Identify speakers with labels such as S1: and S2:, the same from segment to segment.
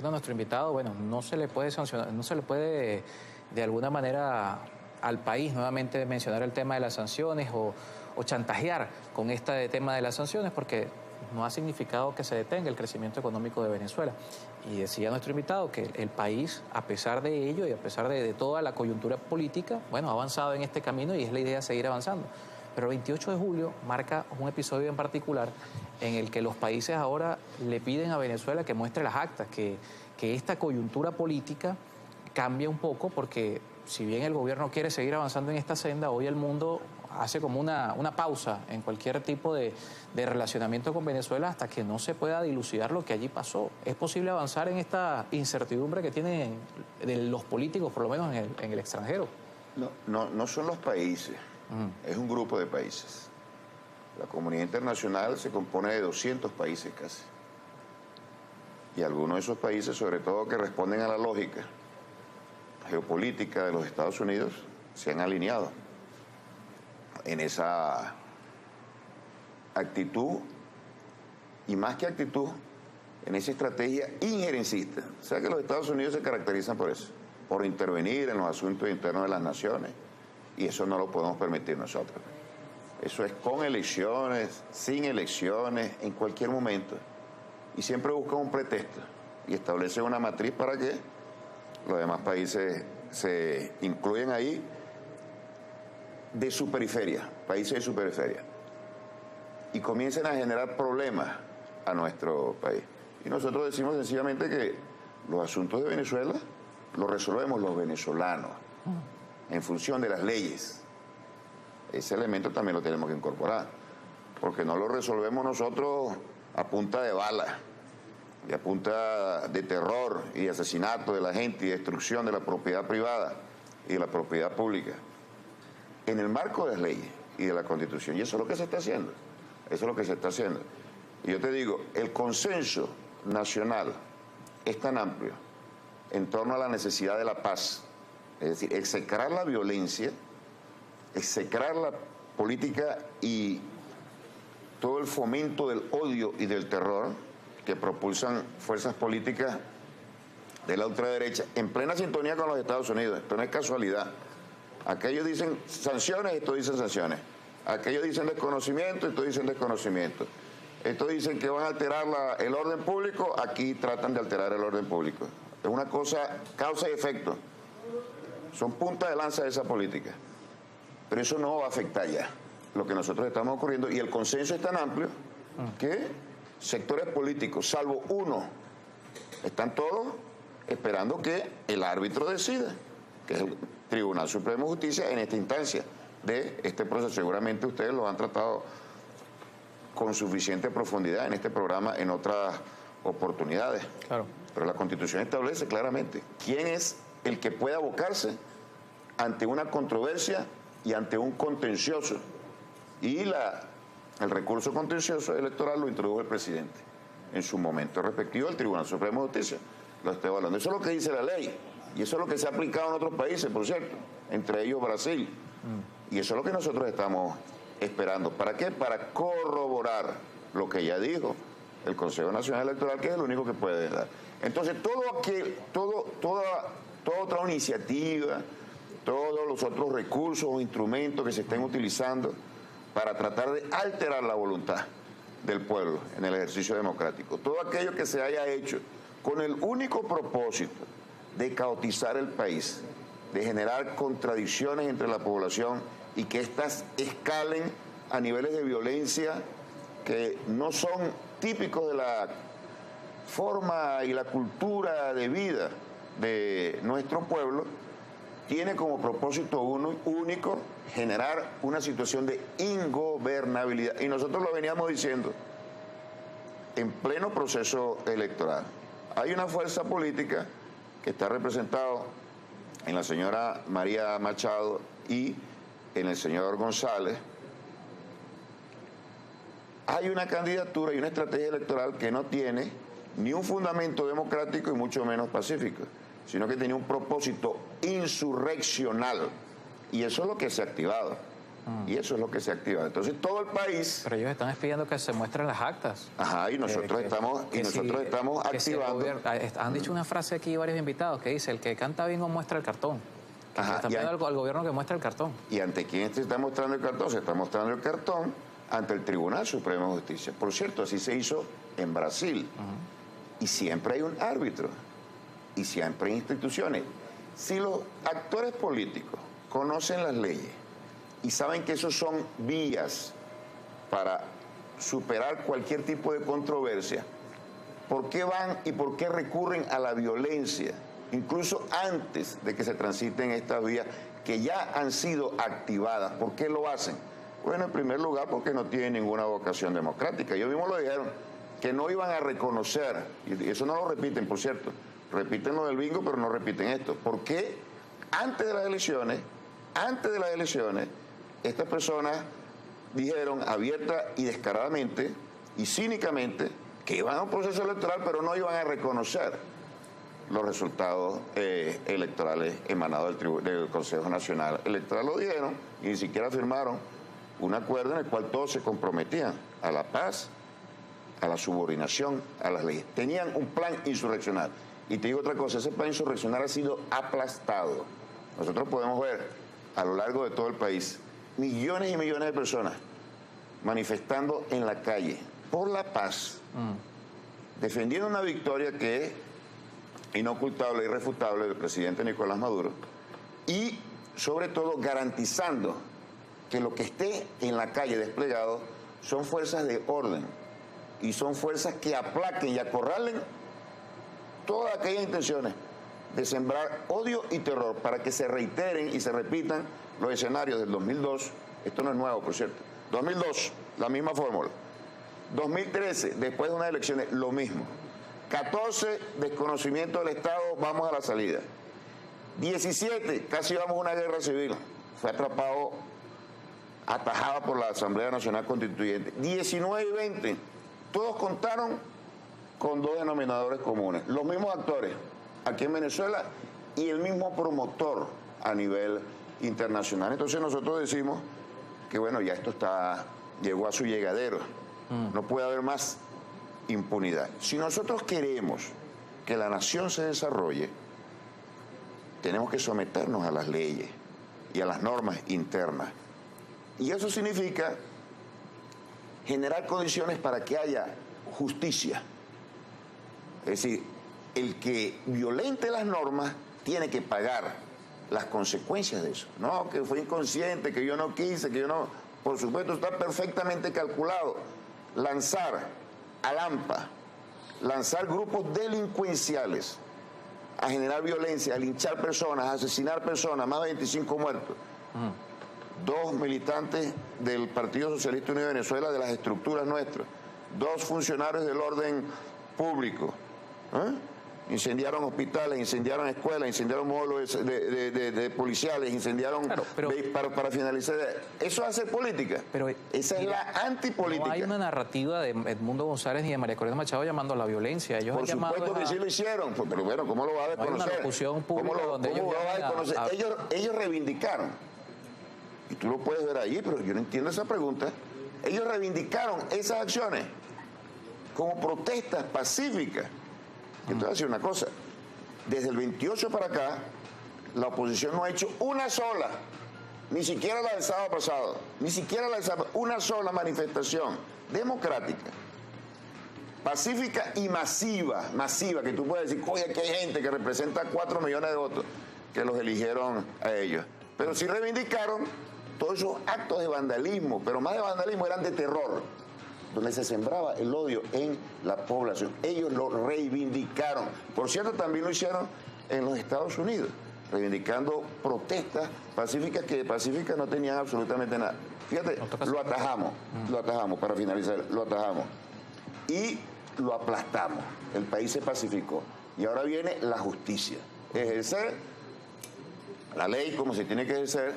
S1: menciona nuestro invitado, bueno, no se le puede sancionar, no se le puede de alguna manera al país nuevamente mencionar el tema de las sanciones o chantajear con este tema de las sanciones, porque no ha significado que se detenga el crecimiento económico de Venezuela. Y decía nuestro invitado que el país, a pesar de ello y a pesar de toda la coyuntura política, bueno, ha avanzado en este camino y es la idea seguir avanzando. Pero el 28 de julio marca un episodio en particular en el que los países ahora le piden a Venezuela que muestre las actas, que esta coyuntura política cambie un poco, porque si bien el gobierno quiere seguir avanzando en esta senda, hoy el mundo hace como una pausa en cualquier tipo de relacionamiento con Venezuela hasta que no se pueda dilucidar lo que allí pasó. ¿Es posible avanzar en esta incertidumbre que tienen los políticos, por lo menos en el extranjero?
S2: No son los países, es un grupo de países. La comunidad internacional se compone de 200 países casi. Y algunos de esos países, sobre todo que responden a la lógica geopolítica de los Estados Unidos, se han alineado en esa actitud, y más que actitud, en esa estrategia injerencista. O sea que los Estados Unidos se caracterizan por eso, por intervenir en los asuntos internos de las naciones, y eso no lo podemos permitir nosotros. Eso es con elecciones, sin elecciones, en cualquier momento. Y siempre buscan un pretexto y establecen una matriz para que los demás países se incluyan ahí de su periferia, países de su periferia, y comiencen a generar problemas a nuestro país. Y nosotros decimos sencillamente que los asuntos de Venezuela los resolvemos los venezolanos en función de las leyes. Ese elemento también lo tenemos que incorporar, porque no lo resolvemos nosotros a punta de balas y a punta de terror y asesinato de la gente y destrucción de la propiedad privada y de la propiedad pública, en el marco de las leyes y de la Constitución. Y eso es lo que se está haciendo. Eso es lo que se está haciendo. Y yo te digo, el consenso nacional es tan amplio en torno a la necesidad de la paz, es decir, execrar la violencia, execrar la política y todo el fomento del odio y del terror que propulsan fuerzas políticas de la ultraderecha, en plena sintonía con los Estados Unidos. Esto no es casualidad. Aquellos dicen sanciones, estos dicen sanciones. Aquellos dicen desconocimiento, estos dicen desconocimiento. Estos dicen que van a alterar el orden público, aquí tratan de alterar el orden público. Es una cosa, causa y efecto. Son punta de lanza de esa política. Pero eso no va a afectar ya lo que nosotros estamos ocurriendo. Y el consenso es tan amplio que sectores políticos, salvo uno, están todos esperando que el árbitro decida, que es el Tribunal Supremo de Justicia, en esta instancia de este proceso. Seguramente ustedes lo han tratado con suficiente profundidad en este programa en otras oportunidades. Claro. Pero la Constitución establece claramente quién es el que puede abocarse ante una controversia y ante un contencioso. Y el recurso contencioso electoral lo introdujo el presidente en su momento respectivo al Tribunal Supremo de Justicia. Lo estoy evaluando. Eso es lo que dice la ley. Y eso es lo que se ha aplicado en otros países, por cierto, entre ellos Brasil. Y eso es lo que nosotros estamos esperando. ¿Para qué? Para corroborar lo que ya dijo el Consejo Nacional Electoral, que es el único que puede dar. Entonces, toda otra iniciativa, todos los otros recursos o instrumentos que se estén utilizando para tratar de alterar la voluntad del pueblo en el ejercicio democrático, todo aquello que se haya hecho con el único propósito de caotizar el país, de generar contradicciones entre la población y que éstas escalen a niveles de violencia que no son típicos de la forma y la cultura de vida de nuestro pueblo, tiene como propósito único generar una situación de ingobernabilidad. Y nosotros lo veníamos diciendo en pleno proceso electoral. Hay una fuerza política que está representada en la señora María Machado y en el señor González. Hay una candidatura y una estrategia electoral que no tiene ni un fundamento democrático y mucho menos pacífico, sino que tenía un propósito insurreccional. Y eso es lo que se ha activado. Y eso es lo que se activa. Entonces todo el país...
S1: Pero ellos están pidiendo que se muestren las actas.
S2: Ajá, y nosotros estamos activando...
S1: Han dicho una frase aquí varios invitados que dice, el que canta bingo muestra el cartón.
S2: Ajá,
S1: están pidiendo al gobierno que muestre el cartón.
S2: ¿Y ante quién se está mostrando el cartón? Se está mostrando el cartón ante el Tribunal Supremo de Justicia. Por cierto, así se hizo en Brasil. Y siempre hay un árbitro. Y siempre hay instituciones. Si los actores políticos conocen las leyes y saben que esos son vías para superar cualquier tipo de controversia, ¿por qué van y por qué recurren a la violencia, incluso antes de que se transiten estas vías que ya han sido activadas? ¿Por qué lo hacen? Bueno, en primer lugar, porque no tienen ninguna vocación democrática. Ellos mismos lo dijeron, que no iban a reconocer, y eso no lo repiten, por cierto, repiten lo del bingo, pero no repiten esto. ¿Por qué antes de las elecciones, estas personas dijeron abierta y descaradamente y cínicamente que iban a un proceso electoral, pero no iban a reconocer los resultados electorales emanados del Consejo Nacional Electoral? Lo dijeron y ni siquiera firmaron un acuerdo en el cual todos se comprometían a la paz, a la subordinación, a las leyes. Tenían un plan insurreccional. Y te digo otra cosa, ese plan insurreccional ha sido aplastado. Nosotros podemos ver a lo largo de todo el país millones y millones de personas manifestando en la calle por la paz, defendiendo una victoria que es inocultable e irrefutable del presidente Nicolás Maduro, y sobre todo garantizando que lo que esté en la calle desplegado son fuerzas de orden y son fuerzas que aplaquen y acorralen todas aquellas intenciones de sembrar odio y terror para que se reiteren y se repitan los escenarios del 2002. Esto no es nuevo, por cierto. 2002, la misma fórmula. 2013, después de unas elecciones, lo mismo. 14, desconocimiento del Estado, vamos a la salida. 17, casi vamos a una guerra civil. Fue atajada por la Asamblea Nacional Constituyente. 19 y 20, todos contaron con dos denominadores comunes. Los mismos actores aquí en Venezuela y el mismo promotor a nivel internacional. Entonces nosotros decimos que bueno, ya esto llegó a su llegadero. No puede haber más impunidad. Si nosotros queremos que la nación se desarrolle, tenemos que someternos a las leyes y a las normas internas. Y eso significa generar condiciones para que haya justicia. Es decir, el que violente las normas tiene que pagar las consecuencias de eso. No, que fue inconsciente, que yo no quise, que yo no... Por supuesto, está perfectamente calculado. Lanzar al AMPA, lanzar grupos delincuenciales a generar violencia, a linchar personas, a asesinar personas, más de 25 muertos. Dos militantes del Partido Socialista Unido de Venezuela, de las estructuras nuestras, dos funcionarios del orden público, incendiaron hospitales, incendiaron escuelas, incendiaron módulos de policiales, incendiaron... Claro, para finalizar, eso es hacer política.
S1: Pero,
S2: esa es la antipolítica.
S1: No hay una narrativa de Edmundo González ni de María Corina Machado llamando a la violencia. Ellos
S2: por supuesto que sí lo hicieron, pero bueno, ¿cómo lo va a desconocer?
S1: No hay una locución pública donde ellos
S2: va a desconocer? Ellos reivindicaron, y tú lo puedes ver allí, pero yo no entiendo esa pregunta. Ellos reivindicaron esas acciones como protestas pacíficas. Entonces, voy a decir una cosa, desde el 28 para acá, la oposición no ha hecho una sola, ni siquiera la del sábado pasado, una sola manifestación democrática, pacífica y masiva, que tú puedes decir, oye, aquí hay gente que representa 4 millones de votos que los eligieron a ellos. Pero sí reivindicaron todos esos actos de vandalismo, pero más de vandalismo eran de terror, donde se sembraba el odio en la población. Ellos lo reivindicaron. Por cierto, también lo hicieron en los Estados Unidos, reivindicando protestas pacíficas que de pacíficas no tenían absolutamente nada. Fíjate, lo atajamos, para finalizar, lo atajamos. Y lo aplastamos. El país se pacificó. Y ahora viene la justicia. Ejercer la ley como se tiene que ejercer,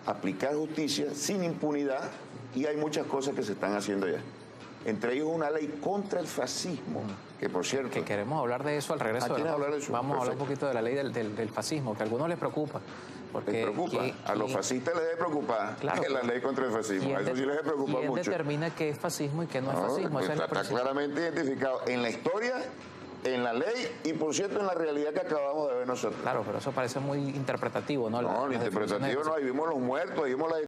S2: aplicar justicia sin impunidad, y hay muchas cosas que se están haciendo ya. Entre ellos una ley contra el fascismo, que por cierto...
S1: Que queremos hablar de eso al regreso.
S2: ¿Quieres hablar de eso?
S1: Vamos a hablar un
S2: Perfecto.
S1: poquito de la ley del fascismo, que a algunos les preocupa. Porque
S2: Les preocupa. A los fascistas les debe preocupar la ley contra el fascismo. A eso sí les debe preocupar mucho.
S1: ¿Quién determina qué es fascismo y qué no es fascismo? Esa es la
S2: Está claramente identificado en la historia, en la ley y, por cierto, en la realidad que acabamos de ver nosotros.
S1: Claro, pero eso parece muy interpretativo, ¿no?
S2: No, lo interpretativo no, ahí vimos los muertos, ahí vimos la